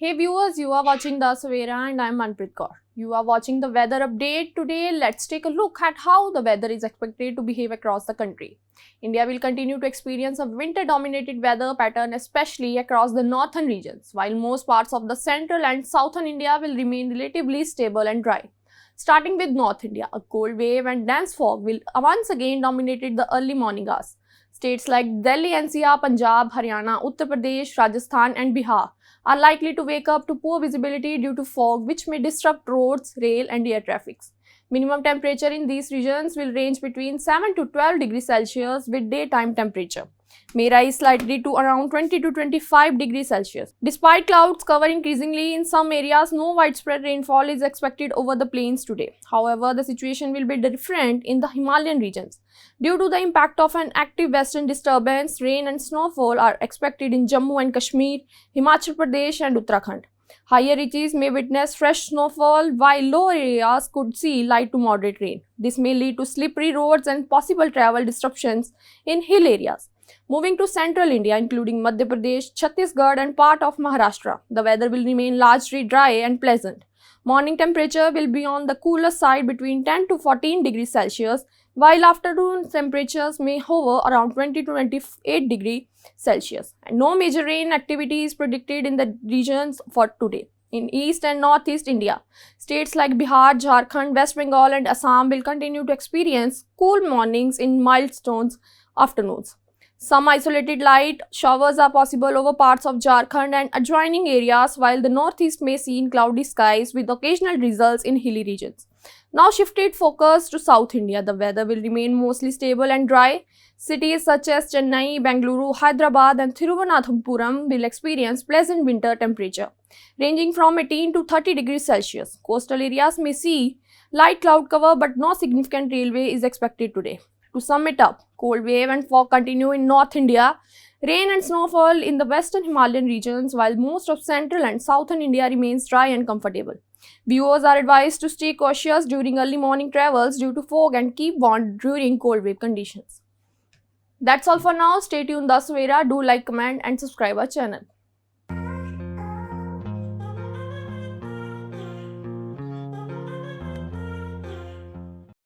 Hey viewers, you are watching The Savera and I am Manpreet Kaur. You are watching the weather update. Today, let's take a look at how the weather is expected to behave across the country. India will continue to experience a winter-dominated weather pattern, especially across the northern regions, while most parts of the central and southern India will remain relatively stable and dry. Starting with North India, a cold wave and dense fog will once again dominate the early morning hours. States like Delhi, NCR, Punjab, Haryana, Uttar Pradesh, Rajasthan, and Bihar are likely to wake up to poor visibility due to fog, which may disrupt roads, rail, and air traffic. Minimum temperature in these regions will range between 7 to 12 degrees Celsius, with daytime temperature may rise slightly to around 20 to 25 degrees Celsius. Despite clouds cover increasingly in some areas, no widespread rainfall is expected over the plains today. However, the situation will be different in the Himalayan regions. Due to the impact of an active western disturbance, rain and snowfall are expected in Jammu and Kashmir, Himachal Pradesh and Uttarakhand. Higher reaches may witness fresh snowfall, while lower areas could see light to moderate rain. This may lead to slippery roads and possible travel disruptions in hill areas. Moving to central India, including Madhya Pradesh, Chhattisgarh and part of Maharashtra, the weather will remain largely dry and pleasant. Morning temperature will be on the cooler side between 10 to 14 degrees Celsius, while afternoon temperatures may hover around 20 to 28 degrees Celsius. And no major rain activity is predicted in the regions for today. In East and Northeast India, states like Bihar, Jharkhand, West Bengal and Assam will continue to experience cool mornings in mild afternoons. Some isolated light showers are possible over parts of Jharkhand and adjoining areas, while the northeast may see cloudy skies with occasional drizzles in hilly regions. Now shifted focus to South India, the weather will remain mostly stable and dry. Cities such as Chennai, Bengaluru, Hyderabad and Thiruvananthapuram will experience pleasant winter temperature, ranging from 18 to 30 degrees Celsius. Coastal areas may see light cloud cover, but no significant railway is expected today. To sum it up, cold wave and fog continue in North India, rain and snowfall in the western Himalayan regions, while most of central and southern India remains dry and comfortable. Viewers are advised to stay cautious during early morning travels due to fog and keep warm during cold wave conditions. That's all for now. Stay tuned, The Savera. Do like, comment and subscribe our channel.